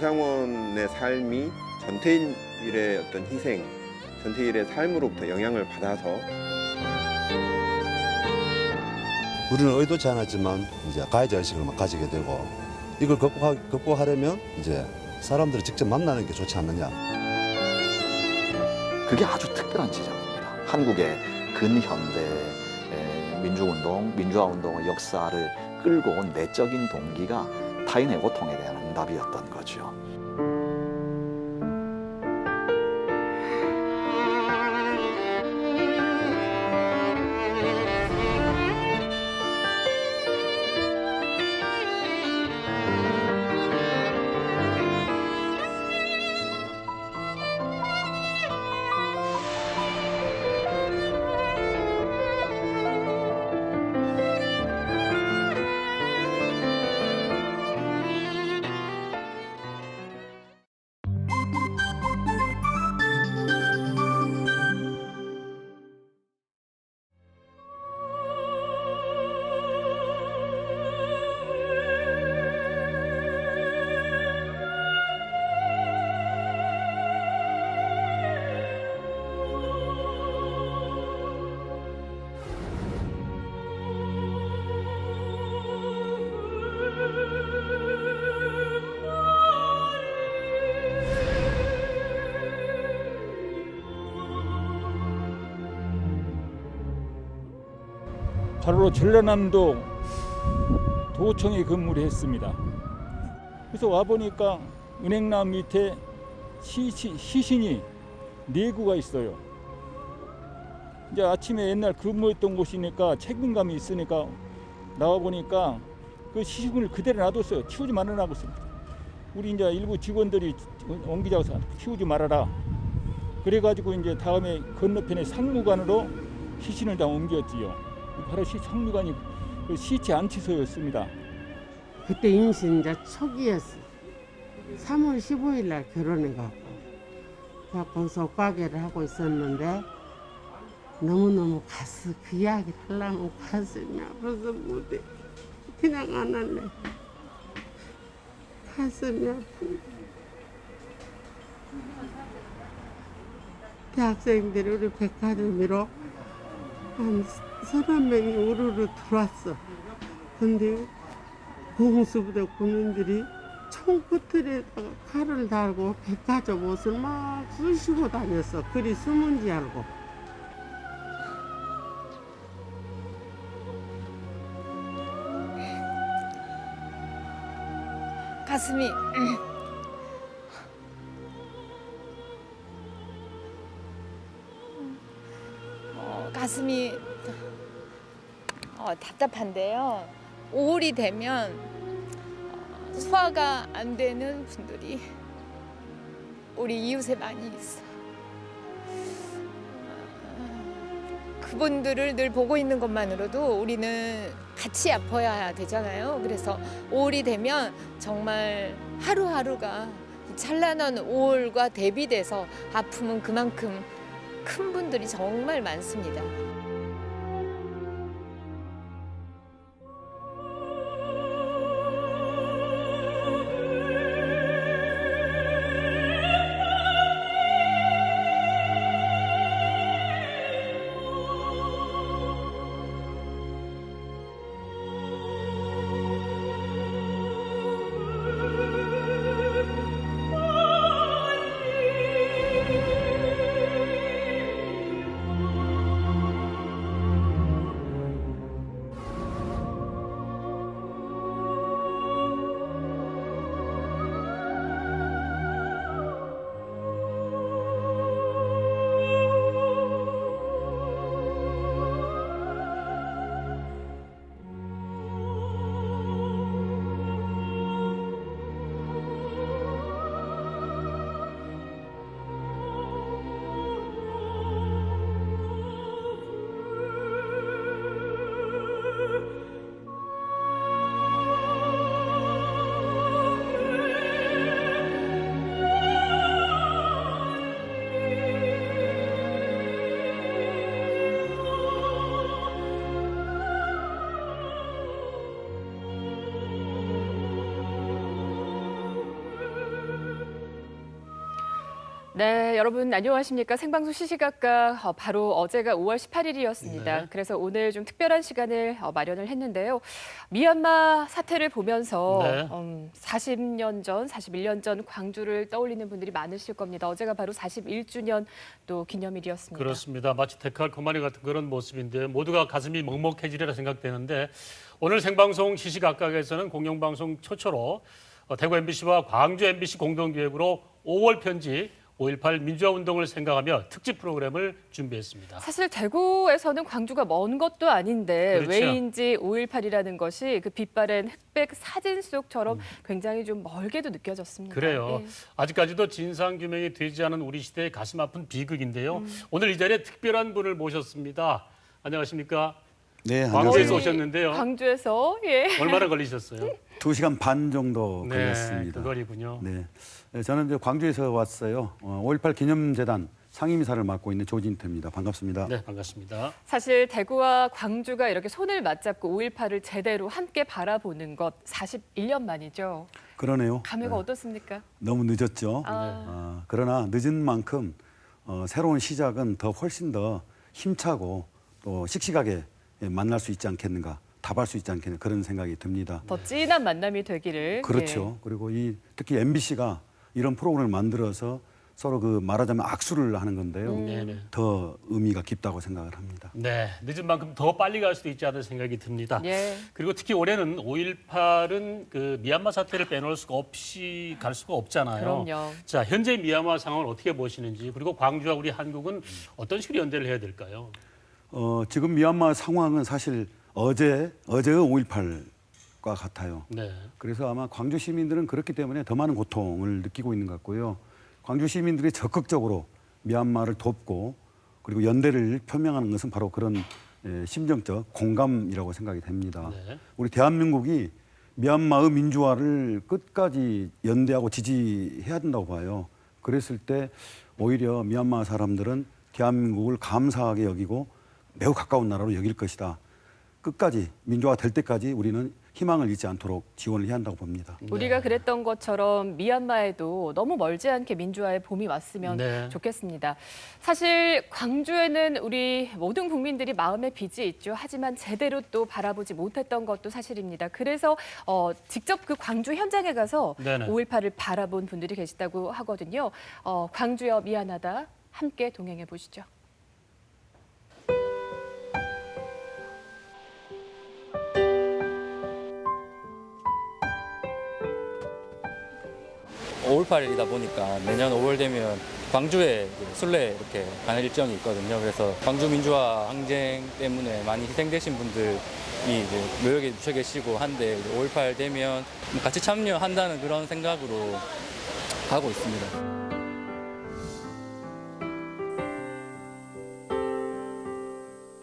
김상원의 삶이 전태일의 어떤 희생, 전태일의 삶으로부터 영향을 받아서 우리는 의도치 않았지만 이제 가해자 의식을 막 가지게 되고 이걸 극복하려면 이제 사람들을 직접 만나는 게 좋지 않느냐. 그게 아주 특별한 지점입니다. 한국의 근현대 민주운동, 민주화운동의 역사를 끌고 온 내적인 동기가 타인의 고통에 대한 응답이었던 거죠. 바로 전라남도 도청에 근무를 했습니다. 그래서 와보니까 은행나무 밑에 시신이 4구가 있어요. 이제 아침에 옛날 근무했던 곳이니까 책임감이 있으니까 나와보니까 그 시신을 그대로 놔뒀어요. 치우지 말아라고 했습니다. 우리 이제 일부 직원들이 옮기자고 치우지 말아라. 그래가지고 이제 다음에 건너편에 상무관으로 시신을 다 옮겼지요. 바로 상무관이 그 시체 안치소였습니다. 그때 임신 이제 초기였어. 3월 15일 날 결혼해갖고 거기서 옷가게를 하고 있었는데 너무너무 그 이야기를 하려면 가슴이 아파서 못해. 그냥 안 할래. 가슴이 아파. 대학생들이 우리 백화점으로 한 30명이 우르르 들어왔어. 근데 공수부대 군인들이 총구틀에다가 칼을 달고 백화점 옷을 막 쑤시고 다녔어. 그리 숨은지 알고. 가슴이 가슴이 답답한데요. 5월이 되면 소화가 안 되는 분들이 우리 이웃에 많이 있어요. 그분들을 늘 보고 있는 것만으로도 우리는 같이 아파야 되잖아요. 그래서 5월이 되면 정말 하루하루가 찬란한 5월과 대비돼서 아픔은 그만큼 큰 분들이 정말 많습니다. 네, 여러분 안녕하십니까? 생방송 시시각각 바로 어제가 5월 18일이었습니다. 네. 그래서 오늘 좀 특별한 시간을 마련을 했는데요. 미얀마 사태를 보면서 네. 40년 전, 41년 전 광주를 떠올리는 분들이 많으실 겁니다. 어제가 바로 41주년 또 기념일이었습니다. 그렇습니다. 마치 데칼코마니 같은 그런 모습인데 모두가 가슴이 먹먹해지리라 생각되는데 오늘 생방송 시시각각에서는 공영방송 초초로 대구 MBC와 광주 MBC 공동기획으로 5월 편지 5.18 민주화운동을 생각하며 특집 프로그램을 준비했습니다. 사실 대구에서는 광주가 먼 것도 아닌데 그렇죠. 왜인지 5.18이라는 것이 그 빛바랜 흑백 사진 속처럼 굉장히 좀 멀게도 느껴졌습니다. 그래요. 예. 아직까지도 진상규명이 되지 않은 우리 시대의 가슴 아픈 비극인데요. 오늘 이 자리에 특별한 분을 모셨습니다. 안녕하십니까? 네, 광주에서 안녕하세요. 오셨는데요. 광주에서 예. 얼마나 걸리셨어요? 2시간 반 정도 네, 걸렸습니다. 그 거리군요. 네. 저는 이제 광주에서 왔어요. 5.18 기념재단 상임이사를 맡고 있는 조진태입니다. 반갑습니다. 네, 반갑습니다. 사실 대구와 광주가 이렇게 손을 맞잡고 5.18을 제대로 함께 바라보는 것 41년 만이죠. 그러네요. 감회가 네. 어떻습니까? 너무 늦었죠. 그러나 늦은 만큼 새로운 시작은 더 훨씬 더 힘차고 또 씩씩하게 만날 수 있지 않겠는가, 답할 수 있지 않겠는가 그런 생각이 듭니다. 더 진한 만남이 되기를. 그렇죠. 그리고 특히 MBC가 이런 프로그램을 만들어서 서로 그 말하자면 악수를 하는 건데요. 네네. 더 의미가 깊다고 생각을 합니다. 네, 늦은 만큼 더 빨리 갈 수도 있지 않은 생각이 듭니다. 예. 그리고 특히 올해는 5.18은 그 미얀마 사태를 빼놓을 수가 없이 갈 수가 없잖아요. 그럼요. 자, 현재 미얀마 상황을 어떻게 보시는지 그리고 광주와 우리 한국은 어떤 식으로 연대를 해야 될까요? 지금 미얀마 상황은 사실 어제의 5.18과 같아요. 네. 그래서 아마 광주 시민들은 그렇기 때문에 더 많은 고통을 느끼고 있는 것 같고요. 광주 시민들이 적극적으로 미얀마를 돕고 그리고 연대를 표명하는 것은 바로 그런 심정적 공감이라고 생각이 됩니다. 네. 우리 대한민국이 미얀마의 민주화를 끝까지 연대하고 지지해야 된다고 봐요. 그랬을 때 오히려 미얀마 사람들은 대한민국을 감사하게 여기고 매우 가까운 나라로 여길 것이다. 끝까지 민주화가 될 때까지 우리는 희망을 잃지 않도록 지원을 해야 한다고 봅니다. 우리가 그랬던 것처럼 미얀마에도 너무 멀지 않게 민주화의 봄이 왔으면 네. 좋겠습니다. 사실 광주에는 우리 모든 국민들이 마음의 빚이 있죠. 하지만 제대로 또 바라보지 못했던 것도 사실입니다. 그래서 직접 그 광주 현장에 가서 네네. 5.18을 바라본 분들이 계시다고 하거든요. 광주여 미안하다. 함께 동행해 보시죠. 오 5.18이다 보니까 매년 5월 되면 광주에 순례 이렇게 가는 일정이 있거든요. 그래서 광주 민주화 항쟁 때문에 많이 희생되신 분들이 이제 묘역에 묻혀 계시고 한데 5.18 되면 같이 참여한다는 그런 생각으로 가고 있습니다.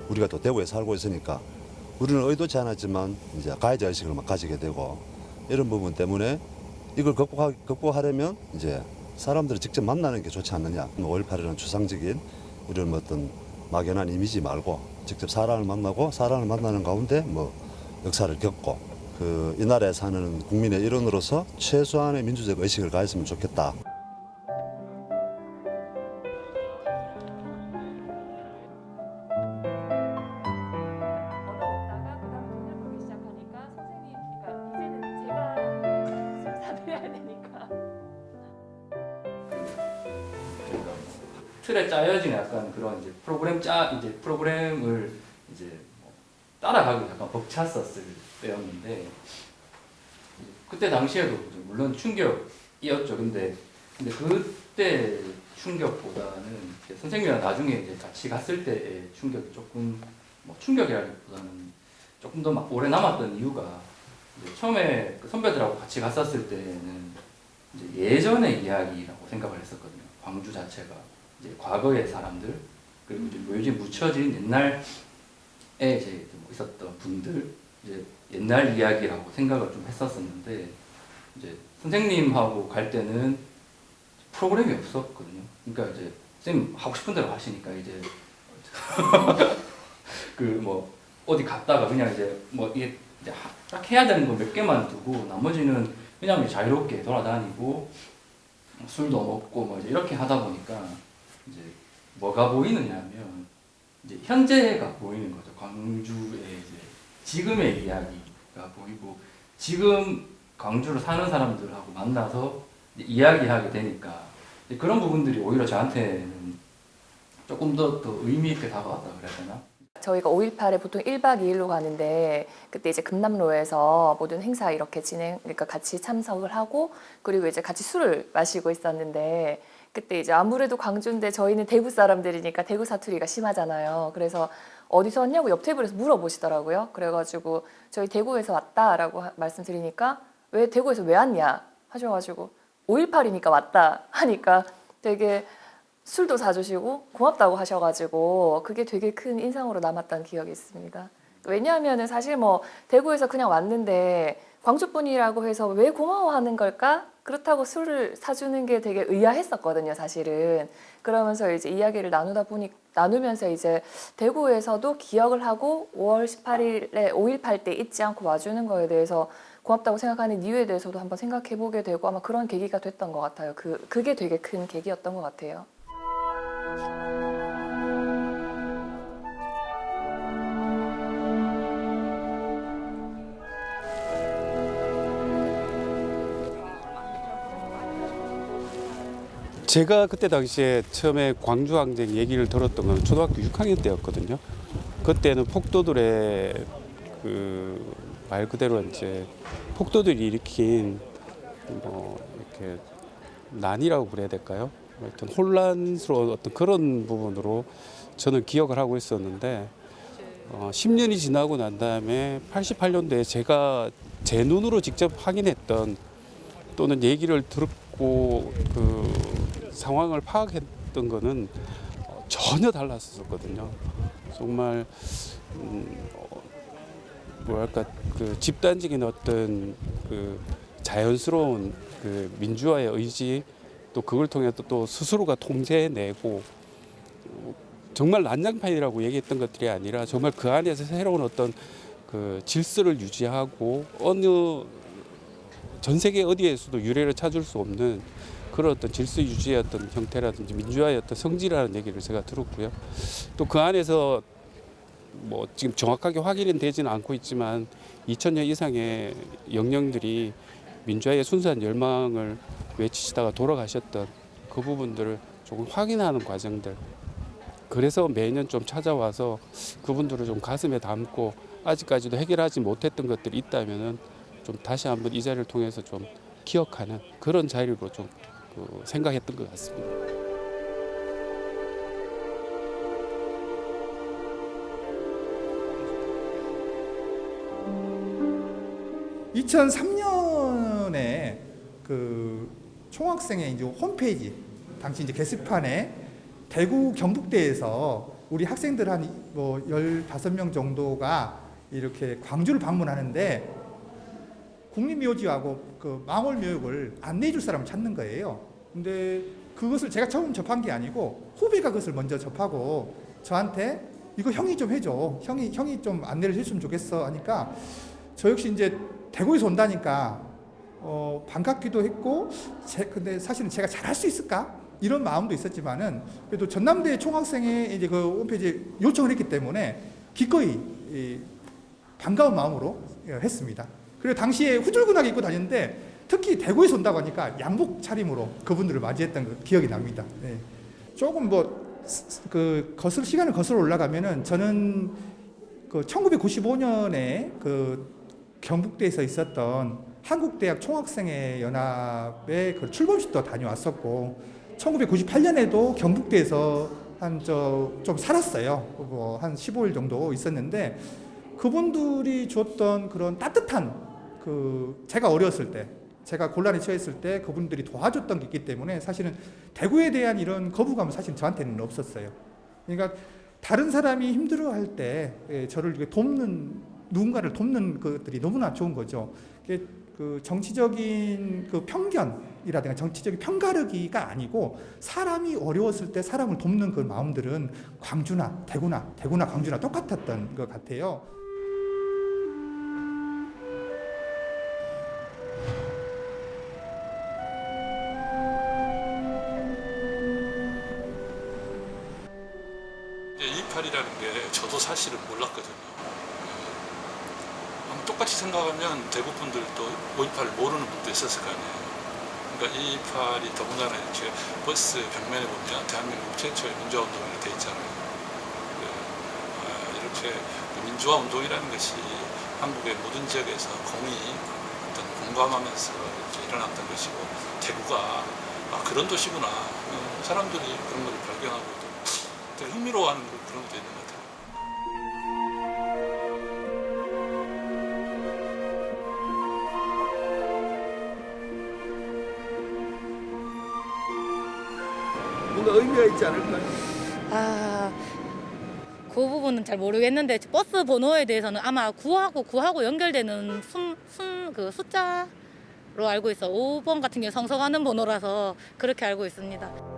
우리가 또 대구에 살고 있으니까 우리는 의도치 않았지만 이제 가해자 의식을 막 가지게 되고 이런 부분 때문에 이걸 극복하려면 이제 사람들을 직접 만나는 게 좋지 않느냐. 5.18이라는 추상적인 이런 어떤 막연한 이미지 말고 직접 사람을 만나고 사람을 만나는 가운데 뭐 역사를 겪고 이 나라에 사는 국민의 일원으로서 최소한의 민주적 의식을 가졌으면 좋겠다. 얻어먹다가 그다음에 돈을 벌기 시작하니까 선생님, 그러니까 이제는 제가 수사를 해야 되니까. 틀에 짜여진 약간 그런 이제 프로그램을 이제 뭐 따라가기 약간 벅찼었을 때였는데 그때 당시에도 물론 충격이었죠. 근데 그때 충격보다는 이제 선생님이랑 나중에 이제 같이 갔을 때의 충격이 조금 뭐 충격이라기보다는 조금 더 막 오래 남았던 이유가 이제 처음에 그 선배들하고 같이 갔었을 때는 이제 예전의 이야기라고 생각을 했었거든요. 광주 자체가 이제 과거의 사람들 그리고 이제 묘지에 묻혀진 옛날에 이제 뭐 있었던 분들 이제 옛날 이야기라고 생각을 좀 했었었는데 이제 선생님하고 갈 때는 프로그램이 없었거든요. 그러니까 이제 선생님 하고 싶은 대로 하시니까 이제 그 뭐 어디 갔다가 그냥 이제 뭐 이게 이제 딱 해야 되는 거 몇 개만 두고 나머지는 그냥 자유롭게 돌아다니고 술도 먹고 뭐 이제 이렇게 하다 보니까 이제 뭐가 보이느냐면 이제 현재가 보이는 거죠. 광주의 이제 지금의 이야기가 보이고 지금 광주를 사는 사람들하고 만나서 이제 이야기하게 되니까 이제 그런 부분들이 오히려 저한테는 조금 더 의미 있게 다가왔다 그래야 되나? 저희가 5.18에 보통 1박 2일로 가는데 그때 이제 금남로에서 모든 행사 이렇게 그러니까 같이 참석을 하고 그리고 이제 같이 술을 마시고 있었는데 그때 이제 아무래도 광주인데 저희는 대구 사람들이니까 대구 사투리가 심하잖아요. 그래서 어디서 왔냐고 옆 테이블에서 물어보시더라고요. 그래가지고 저희 대구에서 왔다라고 말씀드리니까 왜 대구에서 왜 왔냐 하셔가지고 5.18이니까 왔다 하니까 되게 술도 사주시고 고맙다고 하셔가지고 그게 되게 큰 인상으로 남았던 기억이 있습니다. 왜냐하면 사실 뭐 대구에서 그냥 왔는데 광주 분이라고 해서 왜 고마워하는 걸까? 그렇다고 술을 사주는 게 되게 의아했었거든요, 사실은. 그러면서 이제 이야기를 나누면서 이제 대구에서도 기억을 하고 5월 18일에 5.18 때 잊지 않고 와주는 거에 대해서 고맙다고 생각하는 이유에 대해서도 한번 생각해 보게 되고 아마 그런 계기가 됐던 것 같아요. 그게 되게 큰 계기였던 것 같아요. 제가 그때 당시에 처음에 광주항쟁 얘기를 들었던 건 초등학교 6학년 때였거든요. 그때는 폭도들의 말 그대로 이제 폭도들이 일으킨 뭐 이렇게 난이라고 그래야 될까요? 하여튼 혼란스러운 어떤 그런 부분으로 저는 기억을 하고 있었는데 10년이 지나고 난 다음에 88년도에 제가 제 눈으로 직접 확인했던 또는 얘기를 듣고 그 상황을 파악했던 거는 전혀 달랐었거든요. 정말 뭐랄까 그 집단적인 어떤 그 자연스러운 그 민주화의 의지 또 그걸 통해 또 스스로가 통제해내고 정말 난장판이라고 얘기했던 것들이 아니라 정말 그 안에서 새로운 어떤 그 질서를 유지하고 어느 전 세계 어디에서도 유례를 찾을 수 없는 그런 어떤 질서 유지의 어떤 형태라든지 민주화의 어떤 성질이라는 얘기를 제가 들었고요. 또 그 안에서 뭐 지금 정확하게 확인은 되지는 않고 있지만 2000년 이상의 영령들이 민주화의 순수한 열망을 외치시다가 돌아가셨던 그 부분들을 조금 확인하는 과정들. 그래서 매년 좀 찾아와서 그분들을 좀 가슴에 담고 아직까지도 해결하지 못했던 것들이 있다면은 좀 다시 한번 이 자리를 통해서 좀 기억하는 그런 자리로 좀 생각했던 것 같습니다. 2003년에 그 총학생회 이제 홈페이지 당시 이제 게시판에 대구 경북대에서 우리 학생들 한 뭐 15명 정도가 이렇게 광주를 방문하는데 국립묘지하고 그 망월묘역을 안내해 줄 사람을 찾는 거예요. 근데 그것을 제가 처음 접한 게 아니고 후배가 그것을 먼저 접하고 저한테 이거 형이 좀 해줘. 형이 좀 안내를 해줬으면 좋겠어 하니까 저 역시 이제 대구에서 온다니까 반갑기도 했고 근데 사실은 제가 잘할 수 있을까? 이런 마음도 있었지만은 그래도 전남대 총학생회 이제 그 홈페이지에 요청을 했기 때문에 기꺼이 반가운 마음으로 했습니다. 그리고 당시에 후줄근하게 입고 다녔는데 특히 대구에서 온다고 하니까 양복 차림으로 그분들을 맞이했던 그 기억이 납니다. 네. 조금 시간을 거슬러 올라가면은 저는 그 1995년에 그 경북대에서 있었던 한국대학 총학생회 연합의 그 출범식도 다녀왔었고 1998년에도 경북대에서 좀 살았어요. 뭐 한 15일 정도 있었는데 그분들이 줬던 그런 따뜻한 제가 어렸을 때 제가 곤란에 처했을 때 그분들이 도와줬던 게 있기 때문에 사실은 대구에 대한 이런 거부감은 사실 저한테는 없었어요. 그러니까 다른 사람이 힘들어할 때 저를 누군가를 돕는 것들이 너무나 좋은 거죠. 그 정치적인 그 편견이라든가 정치적인 편가르기가 아니고 사람이 어려웠을 때 사람을 돕는 그 마음들은 광주나 대구나 광주나 똑같았던 것 같아요. 사실은 몰랐거든요. 아마 똑같이 생각하면 대구 분들도 5.18을 모르는 분도 있었을 거 아니에요. 그러니까 2.18이 더군다나 이렇게 버스 벽면에 보면 대한민국 최초의 민주화운동이 돼 있잖아요. 이렇게 민주화운동이라는 것이 한국의 모든 지역에서 공이 어떤 공감하면서 이렇게 일어났던 것이고 대구가 그런 도시구나. 사람들이 그런 걸 발견하고 되게 흥미로워하는 그런 것도 있는 것 같아요. 뭔가 의미가 있지 않을까요? 그 부분은 잘 모르겠는데 버스 번호에 대해서는 아마 9하고 연결되는 그 숫자로 알고 있어. 5번 같은 게 성서가는 번호라서 그렇게 알고 있습니다.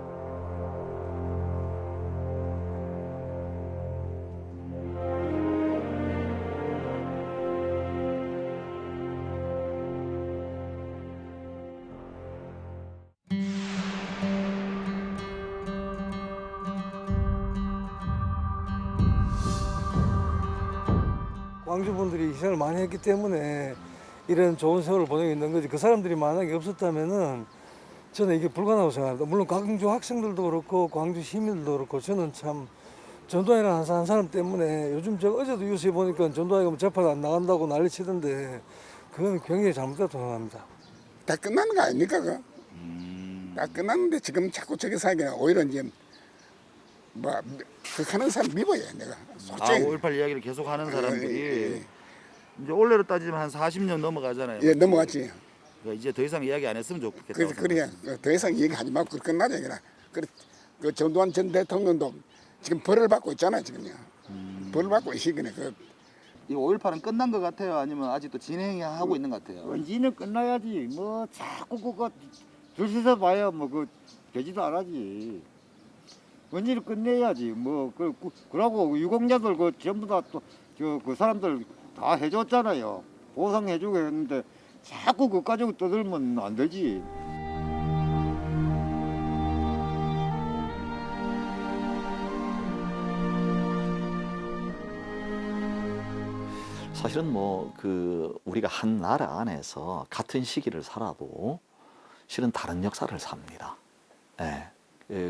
광주분들이 희생을 많이 했기 때문에 이런 좋은 세월을 보내고 있는 거지. 그 사람들이 만약에 없었다면은 저는 이게 불가능하다고 생각합니다. 물론 광주 학생들도 그렇고 광주 시민들도 그렇고 저는 참 전두환이라는 한 사람 때문에 요즘 제가 어제도 뉴스에 보니까 전두환이가 뭐 재판 안 나간다고 난리 치던데 그건 굉장히 잘못됐다고 생각합니다. 다 끝나는 거 아닙니까? 그거? 다 끝났는데 지금 자꾸 저기서 하기는 오히려 이제 하는 사람 미워요, 내가. 솔직히. 5.18 이야기를 계속 하는 사람들이 이제 올해로 따지면 한 40년 넘어가잖아요. 예, 넘어갔지. 그러니까 이제 더 이상 이야기 안 했으면 좋겠다. 그래야 더 이상 얘기하지 말고 끝나자, 그래. 그 전두환 전 대통령도 지금 벌을 받고 있잖아요, 지금요. 벌을 받고 있으니까 이 5.18은 끝난 것 같아요? 아니면 아직도 진행하고 있는 것 같아요? 언제는 끝나야지. 뭐 자꾸 그거 줄서서 봐야 뭐 그 되지도 않아지. 언제는 끝내야지. 뭐 그러고 유공자들 그 전부 다 또 그 사람들 다 해줬잖아요. 보상해주고 했는데 자꾸 그거 가지고 떠들면 안 되지. 사실은 우리가 한 나라 안에서 같은 시기를 살아도 실은 다른 역사를 삽니다. 네.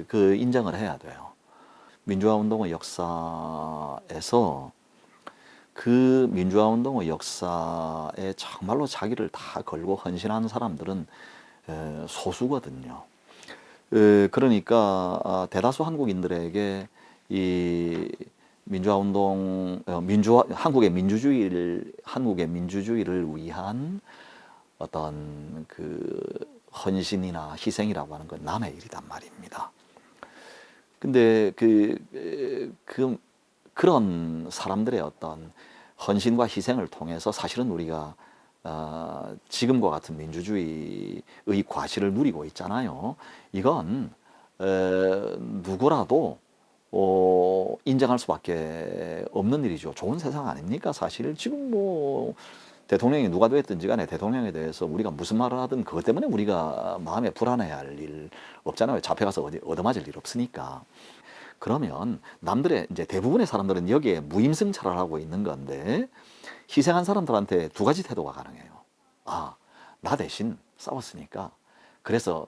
그 인정을 해야 돼요. 민주화 운동의 역사에서 그 민주화 운동의 역사에 정말로 자기를 다 걸고 헌신한 사람들은 소수거든요. 그러니까 대다수 한국인들에게 이 민주화 운동, 한국의 민주주의를 위한 어떤 그 헌신이나 희생이라고 하는 건 남의 일이단 말입니다. 근데 그런 사람들의 어떤 헌신과 희생을 통해서 사실은 우리가 지금과 같은 민주주의의 과실을 누리고 있잖아요. 이건 누구라도 인정할 수밖에 없는 일이죠. 좋은 세상 아닙니까? 사실 지금 대통령이 누가 됐든지 간에 대통령에 대해서 우리가 무슨 말을 하든 그것 때문에 우리가 마음에 불안해할 일 없잖아요. 잡혀가서 어디 얻어맞을 일 없으니까. 그러면 남들의 이제 대부분의 사람들은 여기에 무임승차를 하고 있는 건데 희생한 사람들한테 두 가지 태도가 가능해요. 나 대신 싸웠으니까 그래서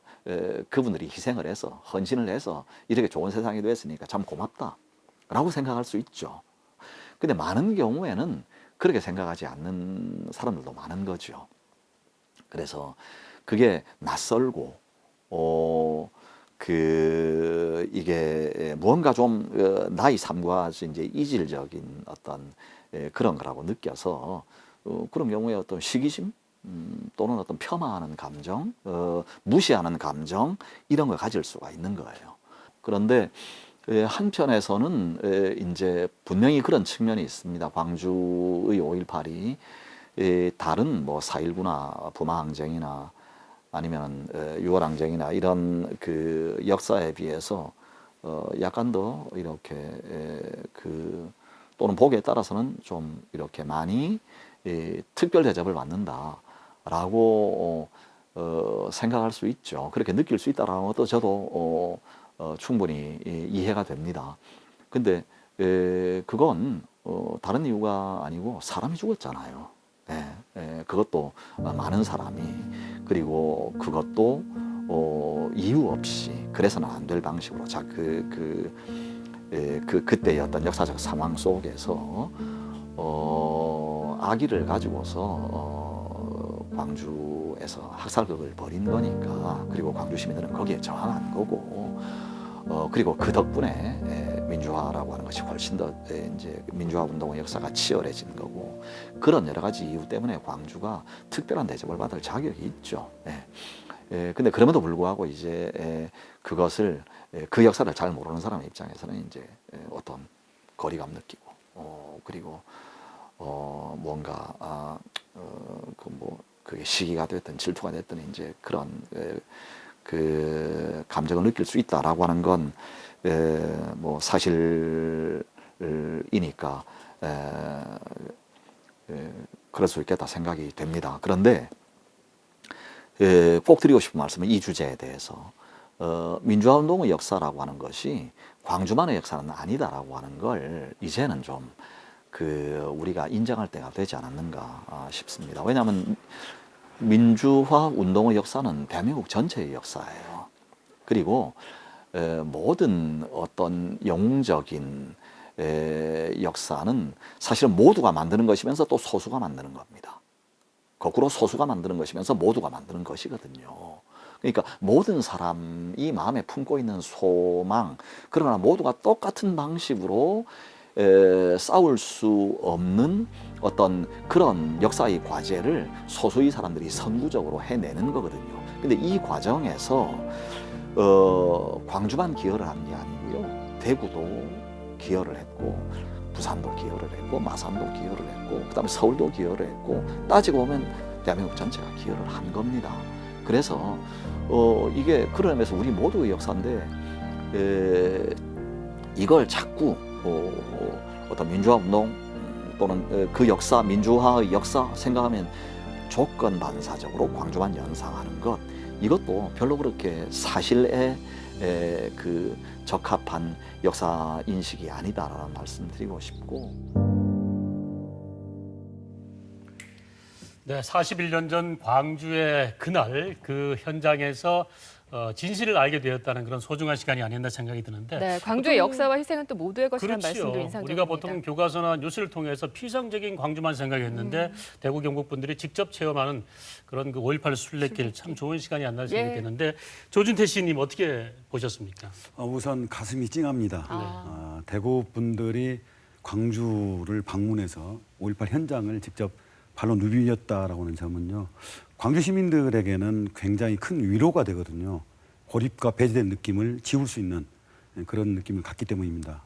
그분들이 희생을 해서 헌신을 해서 이렇게 좋은 세상이 됐으니까 참 고맙다 라고 생각할 수 있죠. 근데 많은 경우에는 그렇게 생각하지 않는 사람들도 많은 거죠. 그래서 그게 낯설고 이게 무언가 좀 나의 삶과 이제 이질적인 어떤 그런 거라고 느껴서 그런 경우에 어떤 시기심 또는 어떤 폄하하는 감정, 무시하는 감정 이런 걸 가질 수가 있는 거예요. 그런데 한편에서는 이제 분명히 그런 측면이 있습니다. 광주의 5.18이 다른 4.19나 부마항쟁이나 아니면 6월 항쟁이나 이런 그 역사에 비해서 약간 더 이렇게 또는 보기에 따라서는 좀 이렇게 많이 특별 대접을 받는다라고 생각할 수 있죠. 그렇게 느낄 수 있다라는 것도 저도 충분히 이해가 됩니다. 근데 그건 다른 이유가 아니고 사람이 죽었잖아요. 그것도 많은 사람이, 그리고 그것도 이유 없이 그래서는 안 될 방식으로 그때의 어떤 역사적 상황 속에서 아기를 가지고서 광주에서 학살극을 벌인 거니까, 그리고 광주 시민들은 거기에 저항한 거고, 그리고 그 덕분에 민주화라고 하는 것이 훨씬 더 이제 민주화 운동의 역사가 치열해진 거고, 그런 여러 가지 이유 때문에 광주가 특별한 대접을 받을 자격이 있죠. 근데 그럼에도 불구하고 이제 그것을 그 역사를 잘 모르는 사람의 입장에서는 이제 어떤 거리감 느끼고, 그리고 뭔가 그게 시기가 됐든 질투가 됐든 이제 그런 그 감정을 느낄 수 있다라고 하는 건 뭐 사실이니까 그럴 수 있겠다 생각이 됩니다. 그런데 꼭 드리고 싶은 말씀은 이 주제에 대해서 민주화 운동의 역사라고 하는 것이 광주만의 역사는 아니다라고 하는 걸 이제는 좀 우리가 인정할 때가 되지 않았는가 싶습니다. 왜냐하면 민주화 운동의 역사는 대한민국 전체의 역사예요. 그리고 모든 어떤 영웅적인 역사는 사실은 모두가 만드는 것이면서 또 소수가 만드는 겁니다. 거꾸로 소수가 만드는 것이면서 모두가 만드는 것이거든요. 그러니까 모든 사람이 마음에 품고 있는 소망, 그러나 모두가 똑같은 방식으로 싸울 수 없는 어떤 그런 역사의 과제를 소수의 사람들이 선구적으로 해내는 거거든요. 근데 이 과정에서 광주만 기여를 한 게 아니고요. 대구도 기여를 했고, 부산도 기여를 했고, 마산도 기여를 했고, 그다음에 서울도 기여를 했고, 따지고 보면 대한민국 전체가 기여를 한 겁니다. 그래서 이게 그런 의미에서 우리 모두의 역사인데 이걸 자꾸 어떤 민주화 운동 또는 그 역사, 민주화의 역사 생각하면 조건 반사적으로 광주만 연상하는 것, 이것도 별로 그렇게 사실에 적합한 역사 인식이 아니다라는 말씀드리고 싶고. 네, 41년 전 광주의 그날 그 현장에서 진실을 알게 되었다는 그런 소중한 시간이 아니었나 생각이 드는데, 네, 광주의 역사와 희생은 또 모두의 것이라는 그렇지요. 말씀도 인상적입니다. 우리가 보통 교과서나 뉴스를 통해서 피상적인 광주만 생각했는데 대구 경북 분들이 직접 체험하는 그런 그 5.18 순례길 참 좋은 시간이 안 나 생각했는데, 조준태 씨님 어떻게 보셨습니까? 우선 가슴이 찡합니다. 대구 분들이 광주를 방문해서 5.18 현장을 직접 발로 누비셨다라고 하는 점은요, 광주 시민들에게는 굉장히 큰 위로가 되거든요. 고립과 배제된 느낌을 지울 수 있는 그런 느낌을 갖기 때문입니다.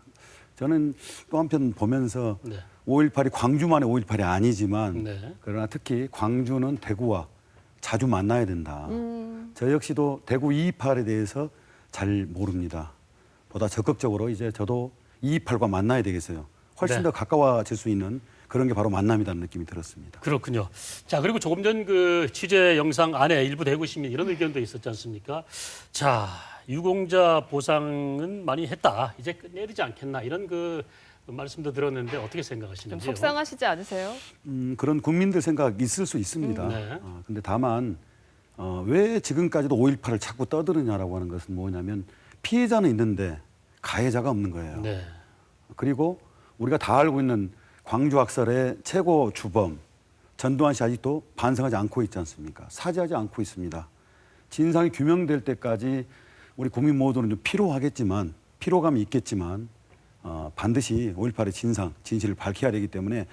저는 또 한편 보면서 5.18이 광주만의 5.18이 아니지만 그러나 특히 광주는 대구와 자주 만나야 된다. 저 역시도 대구 2.28에 대해서 잘 모릅니다. 보다 적극적으로 이제 저도 2.28과 만나야 되겠어요. 훨씬 더 가까워질 수 있는 그런 게 바로 만남이라는 느낌이 들었습니다. 그렇군요. 자, 그리고 조금 전 그 취재 영상 안에 일부 대구 시민 이런 의견도 있었지 않습니까? 자, 유공자 보상은 많이 했다. 이제 끝내야 되지 않겠나. 이런 그 말씀도 들었는데 어떻게 생각하시는지요? 좀 속상하시지 않으세요? 그런 국민들 생각 있을 수 있습니다. 근데 다만 왜 지금까지도 5.18을 자꾸 떠드느냐라고 하는 것은 뭐냐면 피해자는 있는데 가해자가 없는 거예요. 그리고 우리가 다 알고 있는 광주 학살의 최고 주범 전두환 씨 아직도 반성하지 않고 있지 않습니까? 사죄하지 않고 있습니다. 진상이 규명될 때까지 우리 국민 모두는 좀 피로하겠지만, 피로감이 있겠지만 반드시 5.18의 진실을 밝혀야 되기 때문에,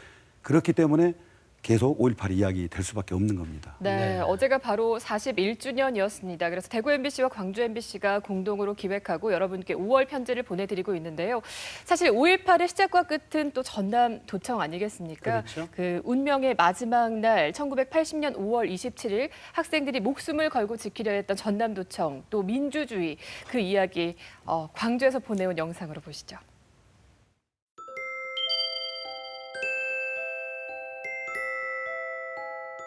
그렇기 때문에 계속 5.18 이야기 될 수밖에 없는 겁니다. 네, 어제가 바로 41주년이었습니다. 그래서 대구 MBC와 광주 MBC가 공동으로 기획하고 여러분께 5월 편지를 보내드리고 있는데요. 사실 5.18의 시작과 끝은 또 전남 도청 아니겠습니까? 그렇죠. 그 운명의 마지막 날 1980년 5월 27일 학생들이 목숨을 걸고 지키려 했던 전남 도청, 또 민주주의, 그 이야기 광주에서 보내온 영상으로 보시죠.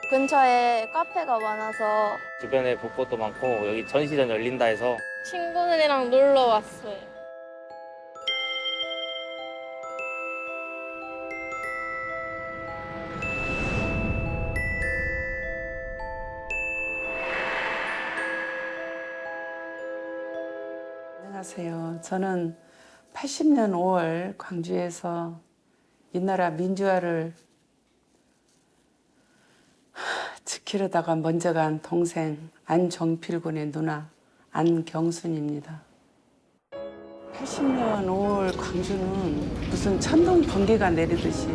근처에 카페가 많아서 주변에 벚꽃도 많고 여기 전시전 열린다 해서 친구들이랑 놀러 왔어요. 안녕하세요. 저는 80년 5월 광주에서 이 나라 민주화를 지키려다가 먼저 간 동생 안종필 군의 누나 안경순입니다. 80년 5월 광주는 무슨 천둥 번개가 내리듯이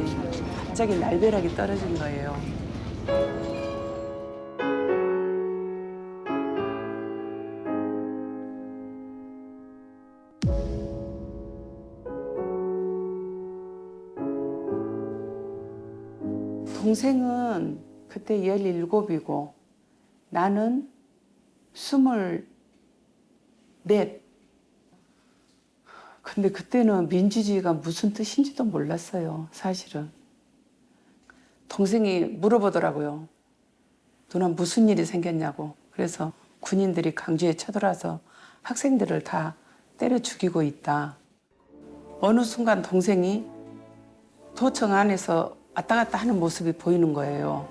갑자기 날벼락이 떨어진 거예요. 동생은 그때 17이고 나는 24. 근데 그때는 민주주의가 무슨 뜻인지도 몰랐어요, 사실은. 동생이 물어보더라고요. 누나 무슨 일이 생겼냐고. 그래서 군인들이 광주에 쳐들어와서 학생들을 다 때려 죽이고 있다. 어느 순간 동생이 도청 안에서 왔다 갔다 하는 모습이 보이는 거예요.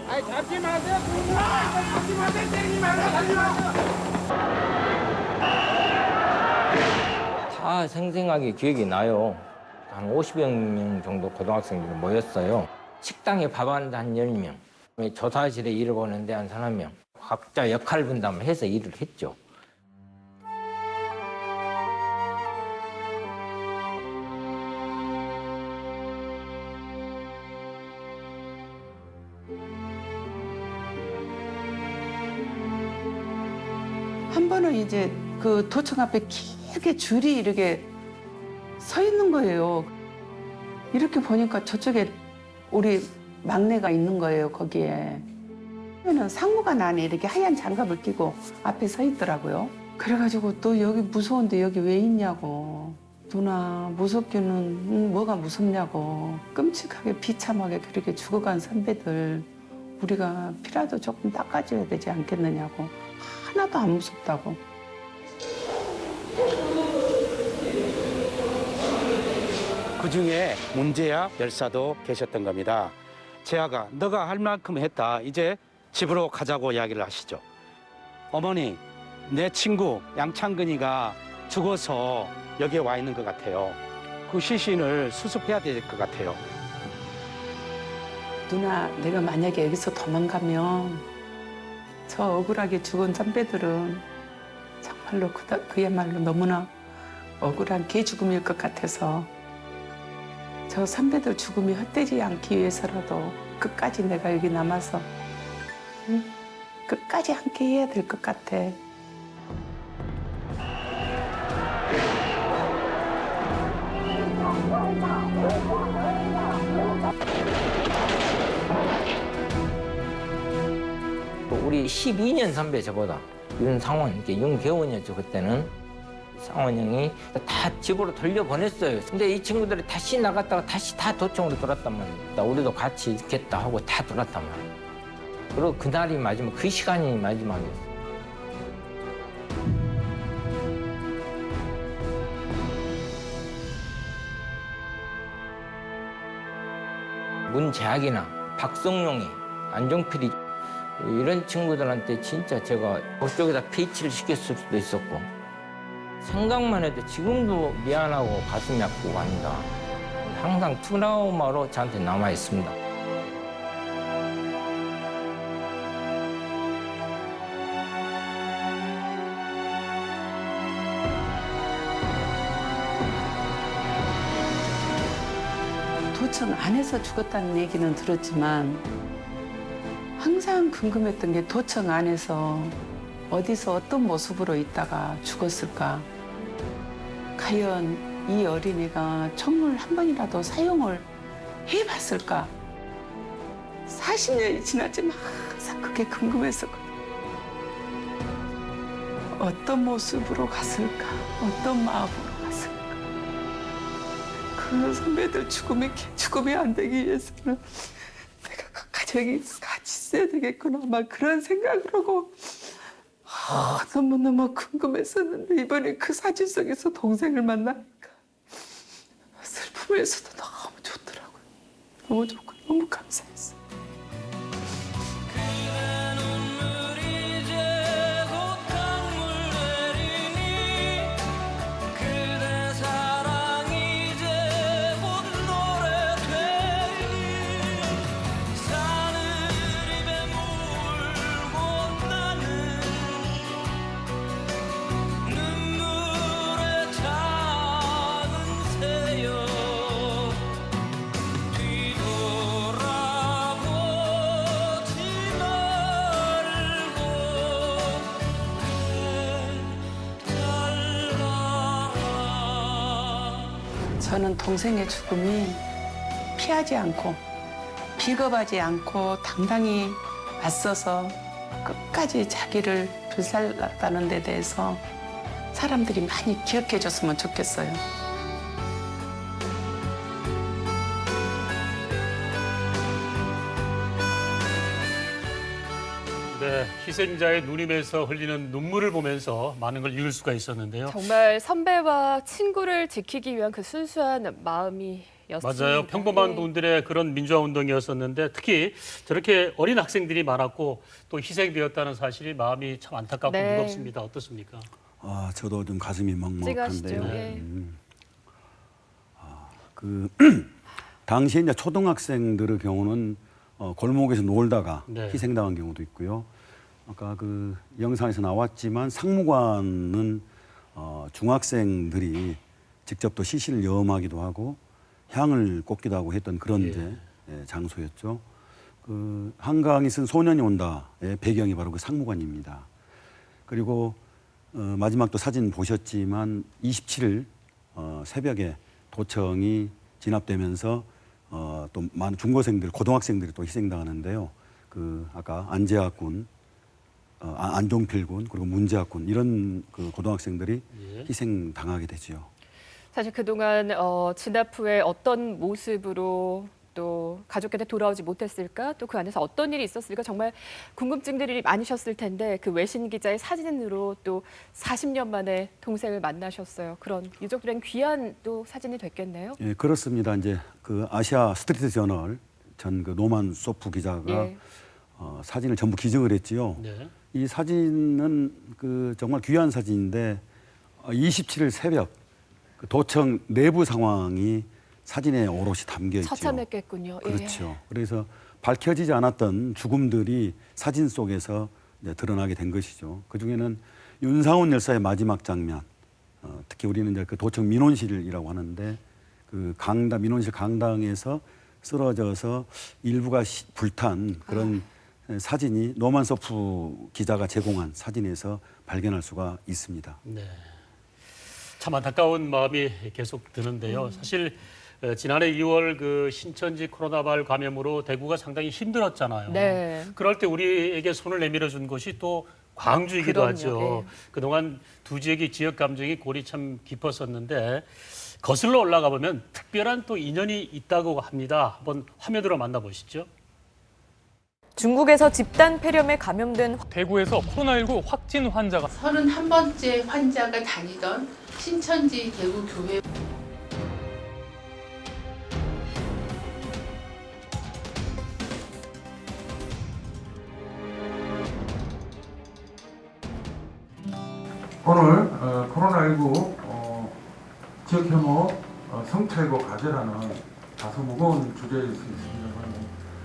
아이 잡지 마세요. 잡지 마세요. 때리지 말고 잡지 마세요. 다 생생하게 기억이 나요. 한 50여 명 정도 고등학생들이 모였어요. 식당에 밥 하는데 한 10명, 조사실에 일을 보는데 한 3명. 각자 역할 분담을 해서 일을 했죠. 한 번은 이제 그 도청 앞에 길게 줄이 이렇게 서 있는 거예요. 이렇게 보니까 저쪽에 우리 막내가 있는 거예요, 거기에. 그러면 상무관 안에 이렇게 하얀 장갑을 끼고 앞에 서 있더라고요. 그래가지고 또 여기 무서운데 여기 왜 있냐고. 누나 무섭기는 뭐가 무섭냐고. 끔찍하게 비참하게 그렇게 죽어간 선배들 우리가 피라도 조금 닦아줘야 되지 않겠느냐고. 하나도 안 무섭다고. 그중에 문제야 열사도 계셨던 겁니다. 재하가 너가 할 만큼 했다. 이제 집으로 가자고 이야기를 하시죠. 어머니, 내 친구 양창근이가 죽어서 여기에 와 있는 것 같아요. 그 시신을 수습해야 될 것 같아요. 누나, 내가 만약에 여기서 도망가면 저 억울하게 죽은 선배들은 정말로 그야말로 너무나 억울한 개 죽음일 것 같아서 저 선배들 죽음이 헛되지 않기 위해서라도 끝까지 내가 여기 남아서 끝까지 함께 해야 될 것 같아. 우리 12년 선배 저보다 윤상원, 윤계원이었죠 그때는. 상원 형이 다 집으로 돌려보냈어요. 근데 이 친구들이 다시 나갔다가 다시 다 도청으로 돌았단 말이에요. 우리도 같이 있겠다 하고 다 돌았단 말이에요. 그리고 그날이 마지막, 그 시간이 마지막이었어요. 문재학이나 박성용이, 안종필이 이런 친구들한테 진짜 제가 그쪽에다 페이치를 시켰을 수도 있었고 생각만 해도 지금도 미안하고 가슴이 아프고 합니다. 항상 트라우마로 저한테 남아 있습니다. 도청 안에서 죽었다는 얘기는 들었지만 항상 궁금했던 게 도청 안에서 어디서 어떤 모습으로 있다가 죽었을까? 과연 이 어린이가 총을 한 번이라도 사용을 해봤을까? 40년이 지났지만 항상 그게 궁금했었거든요. 어떤 모습으로 갔을까? 어떤 마음으로 갔을까? 그 선배들 죽음이 안 되기 위해서는 내가 끝까지 여기 같이 있어야 되겠구나. 막 그런 생각을 하고 너무너무 궁금했었는데 이번에 그 사진 속에서 동생을 만나니까 슬픔에서도 너무 좋더라고요. 너무 좋고 너무 감사했어요. 저는 동생의 죽음이 피하지 않고 비겁하지 않고 당당히 맞서서 끝까지 자기를 불살랐다는 데 대해서 사람들이 많이 기억해 줬으면 좋겠어요. 네, 희생자의 누님에서 흘리는 눈물을 보면서 많은 걸 읽을 수가 있었는데요. 정말 선배와 친구를 지키기 위한 그 순수한 마음이었습니다. 맞아요. 평범한 네. 분들의 그런 민주화 운동이었었는데 특히 저렇게 어린 학생들이 많았고 또 희생되었다는 사실이 마음이 참 안타깝고 네. 무겁습니다. 어떻습니까? 저도 좀 가슴이 찌가시죠. 먹먹한데요. 예. 당시에 이제 초등학생들의 경우는 골목에서 놀다가 네. 희생당한 경우도 있고요. 아까 그 영상에서 나왔지만 상무관은 중학생들이 직접 또 시신을 염하기도 하고 향을 꽂기도 하고 했던 그런 이제 장소였죠. 그 한강이 쓴 소년이 온다의 배경이 바로 그 상무관입니다. 그리고 마지막 또 사진 보셨지만 27일 새벽에 도청이 진압되면서 또 많은 중고생들, 고등학생들이 또 희생당하는데요. 그 아까 안재학군, 안종필군 그리고 문재학군 이런 그 고등학생들이 희생당하게 되죠. 사실 그동안 진압 후에 어떤 모습으로 또 가족한테 돌아오지 못했을까? 또 그 안에서 어떤 일이 있었을까? 정말 궁금증들이 많으셨을 텐데 그 외신 기자의 사진으로 또 40년 만에 동생을 만나셨어요. 그런 유족들은 귀한 또 사진이 됐겠네요. 예, 그렇습니다. 이제 그 아시아 스트리트 저널 전 그 노만 소프 기자가 사진을 전부 기증을 했지요. 네. 이 사진은 그 정말 귀한 사진인데 27일 새벽 그 도청 내부 상황이 사진에 오롯이 담겨 있죠. 처참했겠군요. 그렇죠. 그래서 밝혀지지 않았던 죽음들이 사진 속에서 이제 드러나게 된 것이죠. 그 중에는 윤상훈 열사의 마지막 장면, 특히 우리는 이제 그 도청 민원실이라고 하는데 그 민원실 강당에서 쓰러져서 일부가 불탄 그런 사진이 노만 소프 기자가 제공한 사진에서 발견할 수가 있습니다. 네. 참 안타까운 마음이 계속 드는데요. 사실 지난해 2월 그 신천지 코로나19 감염으로 대구가 상당히 힘들었잖아요. 네. 그럴 때 우리에게 손을 내밀어 준 것이 또 광주이기도 그럼요. 하죠. 그동안 두 지역의 지역 감정이 골이 참 깊었었는데 거슬러 올라가 보면 특별한 또 인연이 있다고 합니다. 한번 화면으로 만나보시죠. 중국에서 집단 폐렴에 감염된 대구에서 코로나19 확진 환자가 31번째 환자가 다니던 신천지 대구 교회 오늘 코로나19 지역 혐오 성찰고 가져라는 다소 무거운 주제일 수 있습니다.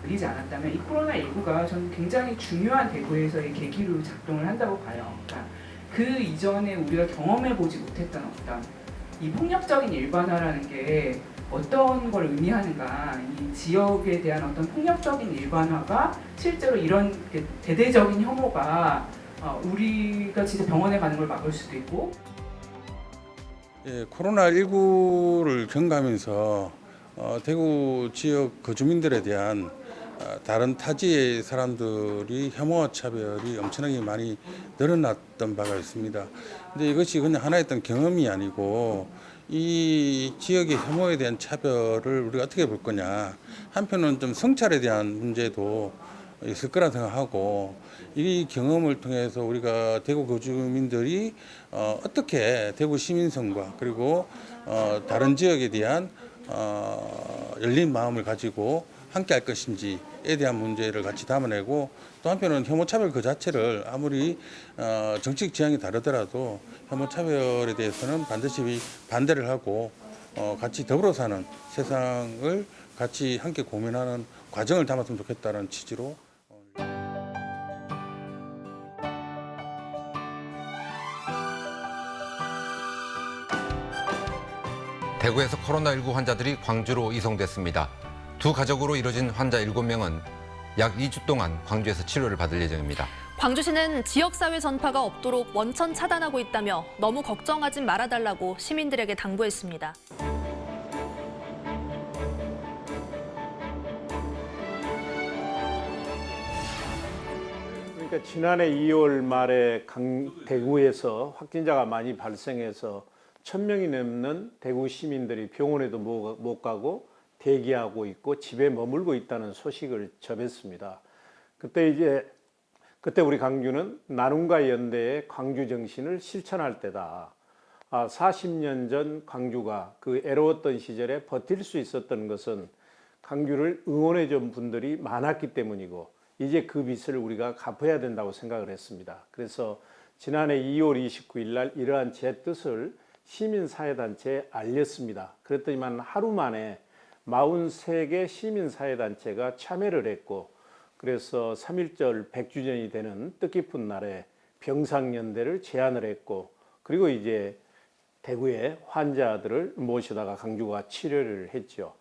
걸리지 않았다면 이 코로나19가 저는 굉장히 중요한 대구에서의 계기로 작동을 한다고 봐요. 그러니까 그 이전에 우리가 경험해보지 못했던 어떤 이 폭력적인 일반화라는 게 어떤 걸 의미하는가, 이 지역에 대한 어떤 폭력적인 일반화가 실제로 이런 대대적인 혐오가 우리가 진짜 병원에 가는 걸 막을 수도 있고. 예, 코로나19를 경과하면서 대구 지역 거주민들에 대한 다른 타지의 사람들이 혐오와 차별이 엄청나게 많이 늘어났던 바가 있습니다. 근데 이것이 그냥 하나의 어떤 경험이 아니고 이 지역의 혐오에 대한 차별을 우리가 어떻게 볼 거냐. 한편은 좀 성찰에 대한 문제도 있을 거라 생각하고 이 경험을 통해서 우리가 대구 거주민들이 어떻게 대구 시민성과 그리고 다른 지역에 대한 열린 마음을 가지고 함께 할 것인지에 대한 문제를 같이 담아내고 또 한편은 혐오차별 그 자체를 아무리 정치적 지향이 다르더라도 혐오차별에 대해서는 반드시 반대를 하고 같이 더불어 사는 세상을 같이 함께 고민하는 과정을 담았으면 좋겠다는 취지로 대구에서 코로나19 환자들이 광주로 이송됐습니다. 두 가족으로 이뤄진 환자 7명은 약 2주 동안 광주에서 치료를 받을 예정입니다. 광주시는 지역사회 전파가 없도록 원천 차단하고 있다며 너무 걱정하지 말아달라고 시민들에게 당부했습니다. 그러니까 지난해 2월 말에 대구에서 확진자가 많이 발생해서 1,000명이 넘는 대구 시민들이 병원에도 못 가고 대기하고 있고 집에 머물고 있다는 소식을 접했습니다. 그때 우리 광주는 나눔과 연대의 광주 정신을 실천할 때다. 40년 전 광주가 그 애로웠던 시절에 버틸 수 있었던 것은 광주를 응원해 준 분들이 많았기 때문이고 이제 그 빚을 우리가 갚아야 된다고 생각을 했습니다. 그래서 지난해 2월 29일 날 이러한 제 뜻을 시민사회단체에 알렸습니다. 그랬더니만 하루 만에 43개 시민사회단체가 참여를 했고 그래서 3.1절 100주년이 되는 뜻깊은 날에 병상연대를 제안을 했고 그리고 이제 대구의 환자들을 모셔다가 광주가 치료를 했죠.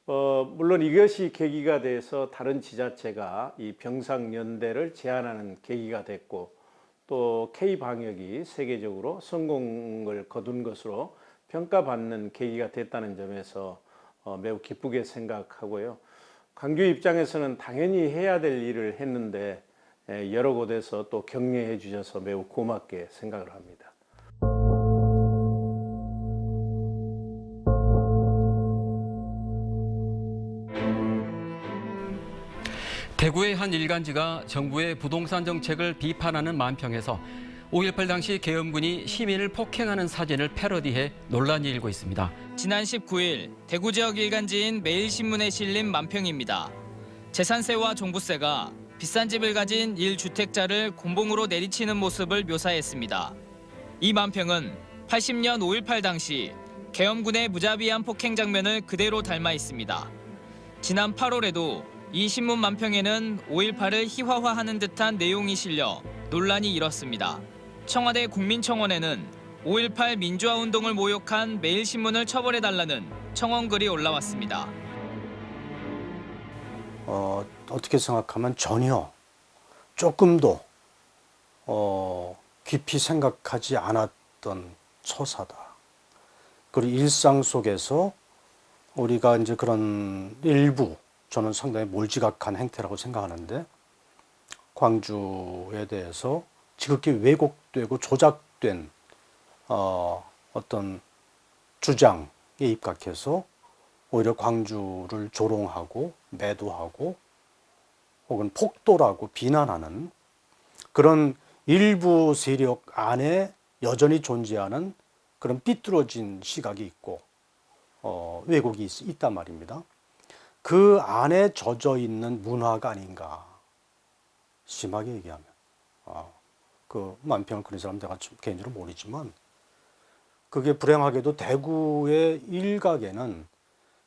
물론 이것이 계기가 돼서 다른 지자체가 이 병상연대를 제안하는 계기가 됐고 또 K방역이 세계적으로 성공을 거둔 것으로 평가받는 계기가 됐다는 점에서 매우 기쁘게 생각하고요. 광주 입장에서는 당연히 해야 될 일을 했는데 여러 곳에서 또 격려해 주셔서 매우 고맙게 생각을 합니다. 대구의 한 일간지가 정부의 부동산 정책을 비판하는 만평에서 5.18 당시 계엄군이 시민을 폭행하는 사진을 패러디해 논란이 일고 있습니다. 지난 19일 대구 지역 일간지인 매일신문에 실린 만평입니다. 재산세와 종부세가 비싼 집을 가진 1주택자를 곤봉으로 내리치는 모습을 묘사했습니다. 이 만평은 80년 5.18 당시 계엄군의 무자비한 폭행 장면을 그대로 닮아 있습니다. 지난 8월에도 이 신문 만평에는 5.18을 희화화하는 듯한 내용이 실려 논란이 일었습니다. 청와대 국민청원에는 5.18 민주화운동을 모욕한 매일신문을 처벌해달라는 청원글이 올라왔습니다. 어떻게 생각하면 전혀 조금도 깊이 생각하지 않았던 처사다. 그리고 일상 속에서 우리가 이제 그런 일부 저는 상당히 몰지각한 행태라고 생각하는데 광주에 대해서 지극히 왜곡되고 조작된 어떤 주장에 입각해서 오히려 광주를 조롱하고 매도하고 혹은 폭도라고 비난하는 그런 일부 세력 안에 여전히 존재하는 그런 삐뚤어진 시각이 있고 왜곡이 있단 말입니다. 그 안에 젖어 있는 문화가 아닌가 심하게 얘기하면 그 만평을 그린 사람 내가 개인적으로 모르지만 그게 불행하게도 대구의 일각에는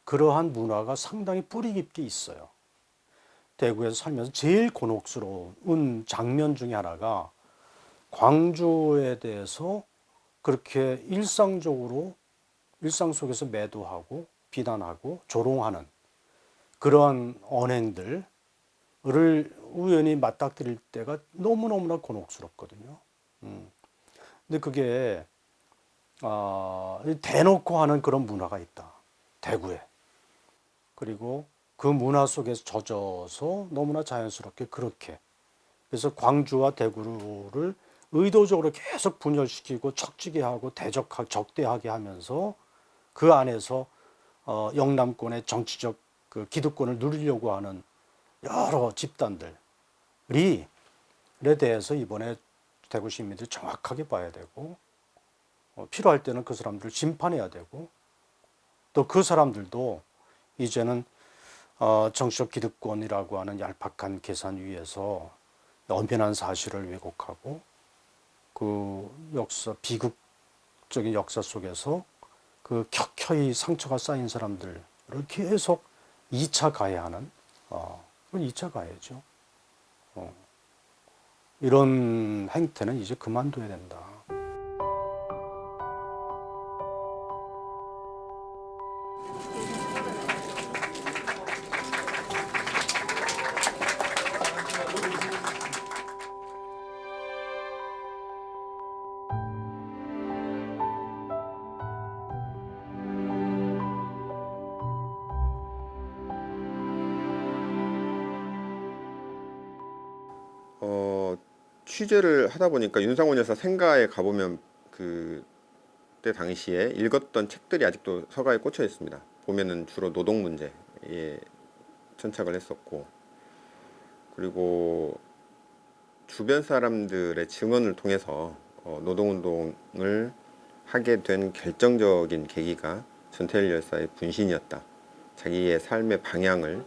그러한 문화가 상당히 뿌리 깊게 있어요. 대구에서 살면서 제일 곤혹스러운 장면 중에 하나가 광주에 대해서 그렇게 일상 속에서 매도하고 비난하고 조롱하는 그러한 언행들을 우연히 맞닥뜨릴 때가 너무너무나 곤혹스럽거든요. 근데 그게 대놓고 하는 그런 문화가 있다. 대구에. 그리고 그 문화 속에서 젖어서 너무나 자연스럽게 그렇게. 그래서 광주와 대구를 의도적으로 계속 분열시키고 척지게 하고 적대하게 하면서 그 안에서 영남권의 정치적 그 기득권을 누리려고 하는 여러 집단들에 대해서 이번에 대구 시민들이 정확하게 봐야 되고 필요할 때는 그 사람들을 심판해야 되고 또 그 사람들도 이제는 정치적 기득권이라고 하는 얄팍한 계산 위에서 엄연한 사실을 왜곡하고 그 역사 비극적인 역사 속에서 그 켜켜이 상처가 쌓인 사람들을 계속 2차 가해하는 그건 2차 가해죠. 이런 행태는 이제 그만둬야 된다. 취재를 하다 보니까 윤상원 여사 생가에 가보면 그때 당시에 읽었던 책들이 아직도 서가에 꽂혀 있습니다. 보면은 주로 노동 문제에 천착을 했었고, 그리고 주변 사람들의 증언을 통해서 노동운동을 하게 된 결정적인 계기가 전태일 열사의 분신이었다. 자기의 삶의 방향을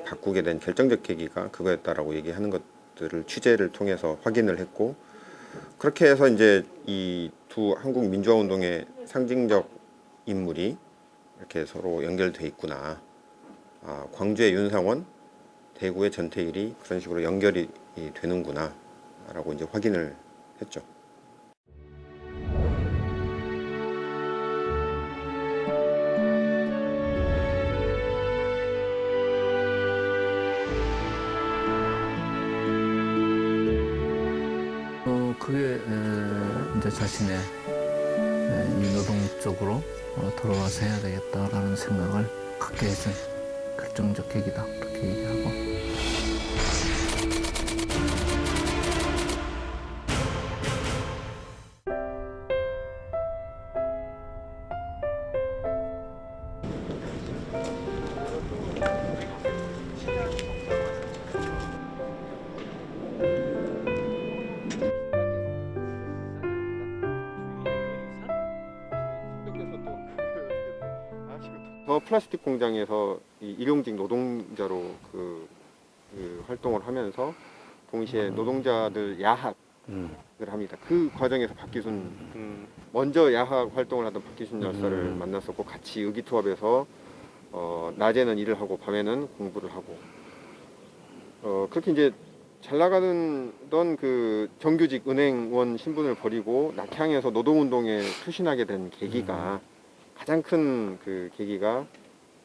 바꾸게 된 결정적 계기가 그거였다라고 얘기하는 것들을 취재를 통해서 확인을 했고, 그렇게 해서 이제 이 두 한국 민주화 운동의 상징적 인물이 이렇게 서로 연결돼 있구나. 광주의 윤상원, 대구의 전태일이 그런 식으로 연결이 되는구나 라고 이제 확인을 했죠. 그게 이제 자신의 이 노동 쪽으로 돌아와서 해야 되겠다라는 생각을 갖게 해준 결정적 계기다, 그렇게 얘기하고. 저 플라스틱 공장에서 이 일용직 노동자로 활동을 하면서 동시에 노동자들 야학을 합니다. 그 과정에서 박기순 먼저 야학 활동을 하던 박기순 열사를 만났었고, 같이 의기투합해서 낮에는 일을 하고 밤에는 공부를 하고 그렇게 이제 잘 나가던 그 정규직 은행원 신분을 버리고 낙향에서 노동운동에 투신하게 된 계기가 가장 큰 그 계기가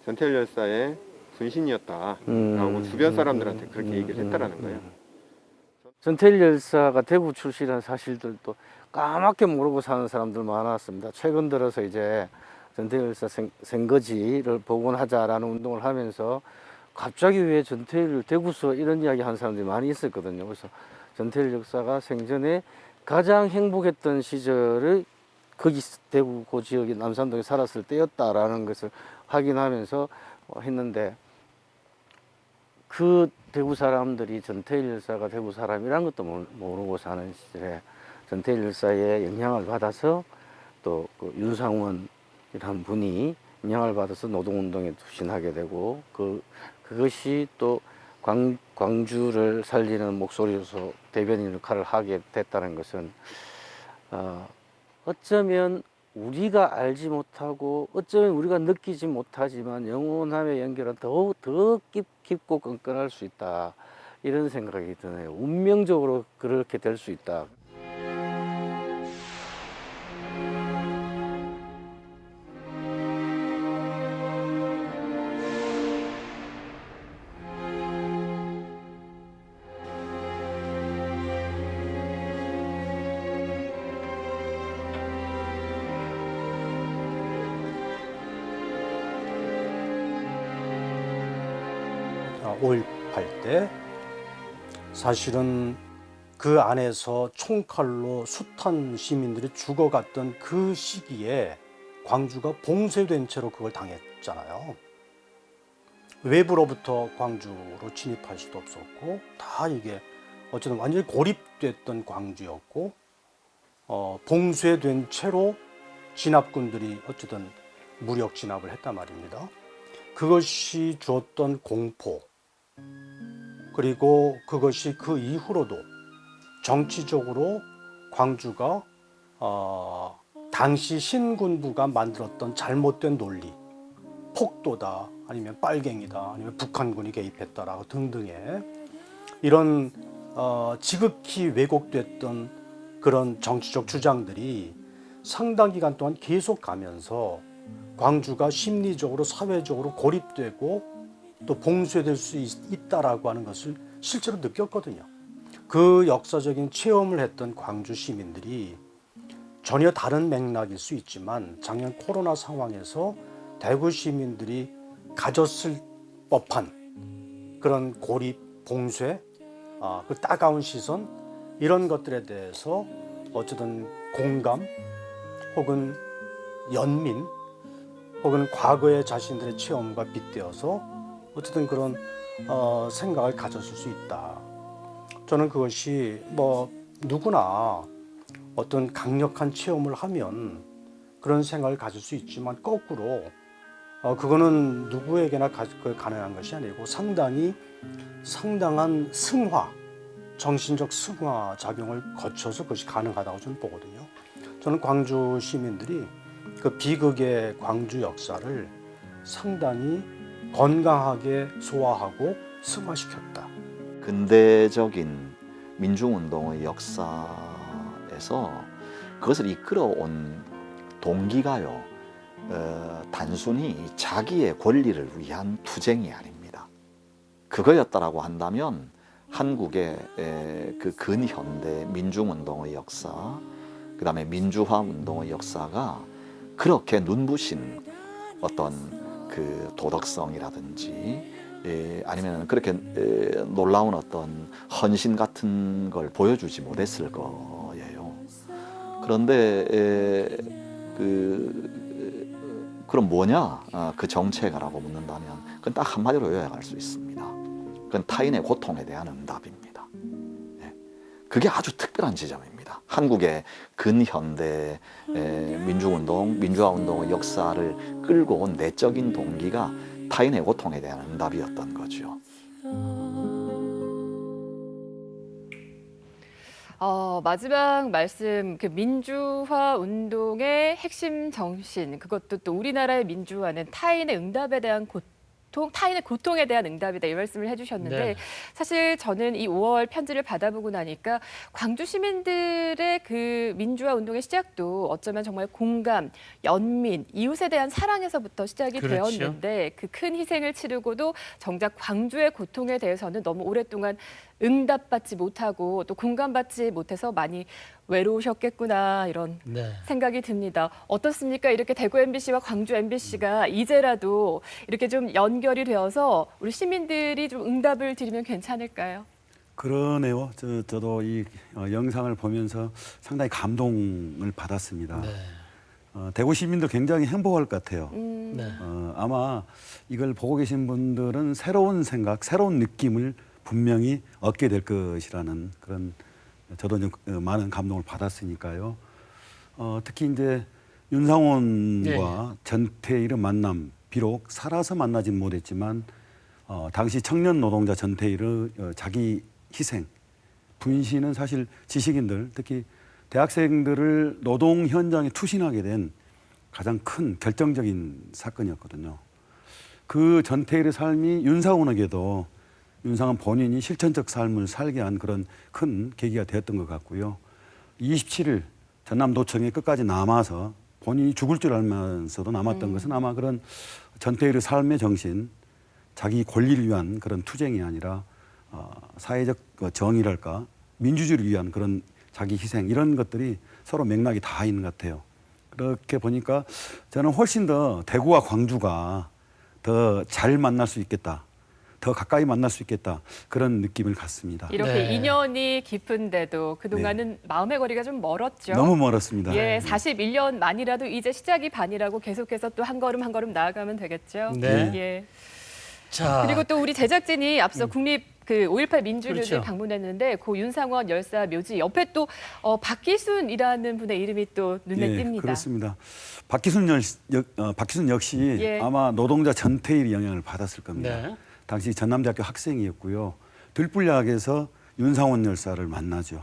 전태일 열사의 분신이었다라고 주변 사람들한테 그렇게 얘기를 했다라는 거예요. 전태일 열사가 대구 출신이라는 사실들도 까맣게 모르고 사는 사람들 많았습니다. 최근 들어서 이제 전태일 열사 생거지를 복원하자라는 운동을 하면서 갑자기 왜 전태일 대구서 이런 이야기 하는 사람들이 많이 있었거든요. 그래서 전태일 열사가 생전에 가장 행복했던 시절을 거기 대구 그 지역의 남산동에 살았을 때였다라는 것을 확인하면서 했는데, 그 대구 사람들이 전태일 열사가 대구 사람이란 것도 모르고 사는 시절에 전태일 열사의 영향을 받아서 또 그 윤상원이라는 분이 영향을 받아서 노동운동에 투신하게 되고, 그것이 또 광주를 살리는 목소리로서 대변인 역할을 하게 됐다는 것은 어쩌면 우리가 알지 못하고 어쩌면 우리가 느끼지 못하지만 영혼함에 연결한 더 깊고 끈끈할 수 있다, 이런 생각이 드네요. 운명적으로 그렇게 될 수 있다. .5.18 때 사실은 그 안에서 총칼로 숱한 시민들이 죽어갔던 그 시기에 광주가 봉쇄된 채로 그걸 당했잖아요. 외부로부터 광주로 진입할 수도 없었고 다 이게 어쨌든 완전히 고립됐던 광주였고 봉쇄된 채로 진압군들이 어쨌든 무력 진압을 했단 말입니다. 그것이 주었던 공포 그리고 그것이 그 이후로도 정치적으로 광주가 당시 신군부가 만들었던 잘못된 논리 폭도다 아니면 빨갱이다 아니면 북한군이 개입했다라고 등등의 이런 지극히 왜곡됐던 그런 정치적 주장들이 상당 기간 동안 계속 가면서 광주가 심리적으로 사회적으로 고립되고 또 봉쇄될 수 있다라고 하는 것을 실제로 느꼈거든요. 그 역사적인 체험을 했던 광주 시민들이 전혀 다른 맥락일 수 있지만 작년 코로나 상황에서 대구 시민들이 가졌을 법한 그런 고립, 봉쇄, 그 따가운 시선 이런 것들에 대해서 어쨌든 공감 혹은 연민 혹은 과거의 자신들의 체험과 빗대어서 어쨌든 그런 생각을 가졌을 수 있다. 저는 그것이 뭐 누구나 어떤 강력한 체험을 하면 그런 생각을 가질 수 있지만 거꾸로 그거는 누구에게나 가능한 것이 아니고 상당한 승화, 정신적 승화 작용을 거쳐서 그것이 가능하다고 저는 보거든요. 저는 광주 시민들이 그 비극의 광주 역사를 상당히 건강하게 소화하고 승화시켰다. 근대적인 민중운동의 역사에서 그것을 이끌어온 동기가요, 단순히 자기의 권리를 위한 투쟁이 아닙니다. 그거였다라고 한다면 한국의 그 근현대 민중운동의 역사, 그 다음에 민주화 운동의 역사가 그렇게 눈부신 어떤 그 도덕성이라든지 아니면 그렇게 놀라운 어떤 헌신 같은 걸 보여주지 못했을 거예요. 그런데 그럼 뭐냐? 그 정체가라고 묻는다면 그건 딱 한마디로 요약할 수 있습니다. 그건 타인의 고통에 대한 응답입니다. 그게 아주 특별한 지점입니다. 한국의 근현대 민주운동, 민주화운동의 역사를 끌고 온 내적인 동기가 타인의 고통에 대한 응답이었던 거죠. 마지막 말씀, 그 민주화 운동의 핵심 정신, 그것도 또 우리나라의 민주화는 타인의 응답에 대한 타인의 고통에 대한 응답이다, 이 말씀을 해주셨는데, 네. 사실 저는 이 5월 편지를 받아보고 나니까 광주 시민들의 그 민주화 운동의 시작도 어쩌면 정말 공감, 연민, 이웃에 대한 사랑에서부터 시작이 그렇죠. 되었는데 그 큰 희생을 치르고도 정작 광주의 고통에 대해서는 너무 오랫동안 응답받지 못하고 또 공감받지 못해서 많이 외로우셨겠구나, 이런 네. 생각이 듭니다. 어떻습니까? 이렇게 대구 MBC와 광주 MBC가 이제라도 이렇게 좀 연결이 되어서 우리 시민들이 좀 응답을 드리면 괜찮을까요? 그러네요. 저도 이 영상을 보면서 상당히 감동을 받았습니다. 네. 대구 시민도 굉장히 행복할 것 같아요. 네. 아마 이걸 보고 계신 분들은 새로운 생각, 새로운 느낌을 분명히 얻게 될 것이라는 그런, 저도 좀 많은 감동을 받았으니까요. 특히 이제 윤상원과 전태일의 만남, 비록 살아서 만나진 못했지만 당시 청년 노동자 전태일의 자기 희생, 분신은 사실 지식인들, 특히 대학생들을 노동 현장에 투신하게 된 가장 큰 결정적인 사건이었거든요. 그 전태일의 삶이 윤상원에게도 윤상원 본인이 실천적 삶을 살게 한 그런 큰 계기가 되었던 것 같고요. 27일 전남도청에 끝까지 남아서 본인이 죽을 줄 알면서도 남았던 것은 아마 그런 전태일의 삶의 정신, 자기 권리를 위한 그런 투쟁이 아니라 사회적 정의랄까, 민주주의를 위한 그런 자기 희생, 이런 것들이 서로 맥락이 다 있는 것 같아요. 그렇게 보니까 저는 훨씬 더 대구와 광주가 더 잘 만날 수 있겠다, 더 가까이 만날 수 있겠다, 그런 느낌을 갖습니다. 이렇게 인연이 깊은데도 그동안은 마음의 거리가 좀 멀었죠. 너무 멀었습니다. 예, 41년 만이라도 이제 시작이 반이라고 계속해서 또 한 걸음 한 걸음 나아가면 되겠죠. 네. 예. 자. 그리고 또 우리 제작진이 앞서 국립 그 5.18 민주교대 그렇죠. 방문했는데 그 윤상원 열사 묘지 옆에 또 박기순이라는 분의 이름이 또 눈에 예, 띕니다. 그렇습니다. 박기순 역시 예. 아마 노동자 전태일의 영향을 받았을 겁니다. 네. 당시 전남대학교 학생이었고요. 들불약에서 윤상원 열사를 만나죠.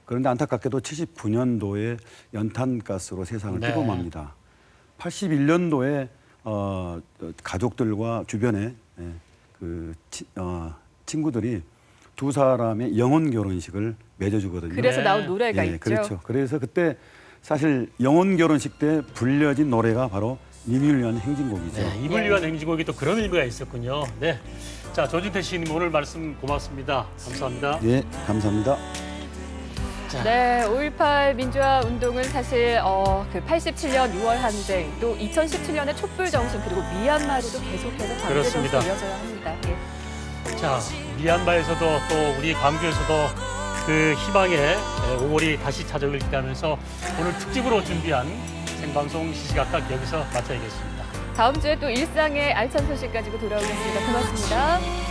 그런데 안타깝게도 79년도에 연탄가스로 세상을 네. 뜨거합니다. 81년도에 가족들과 주변에 친구들이 두 사람의 영혼 결혼식을 맺어주거든요. 그래서 나온 노래가 예, 있죠. 그렇죠. 그래서 그때 사실 영혼 결혼식 때 불려진 노래가 바로 님을 위한 행진곡이죠. 네, 이불 위한 행진곡이 또 그런 의미가 있었군요. 네, 자 조진태 시인님 오늘 말씀 고맙습니다. 감사합니다. 예, 감사합니다. 네, 5.18 민주화 운동은 사실 그 87년 6월 항쟁, 또 2017년의 촛불 정신 그리고 미얀마로도 계속해서 그렇습니다. 광주에서 이어져야 합니다. 예. 자, 미얀마에서도 또 우리 광주에서도 그 희망의 5월이 다시 찾아오길 기대하면서 오늘 특집으로 준비한 생방송 시시각각 여기서 마쳐야겠습니다. 다음 주에 또 일상의 알찬 소식 가지고 돌아오겠습니다. 고맙습니다.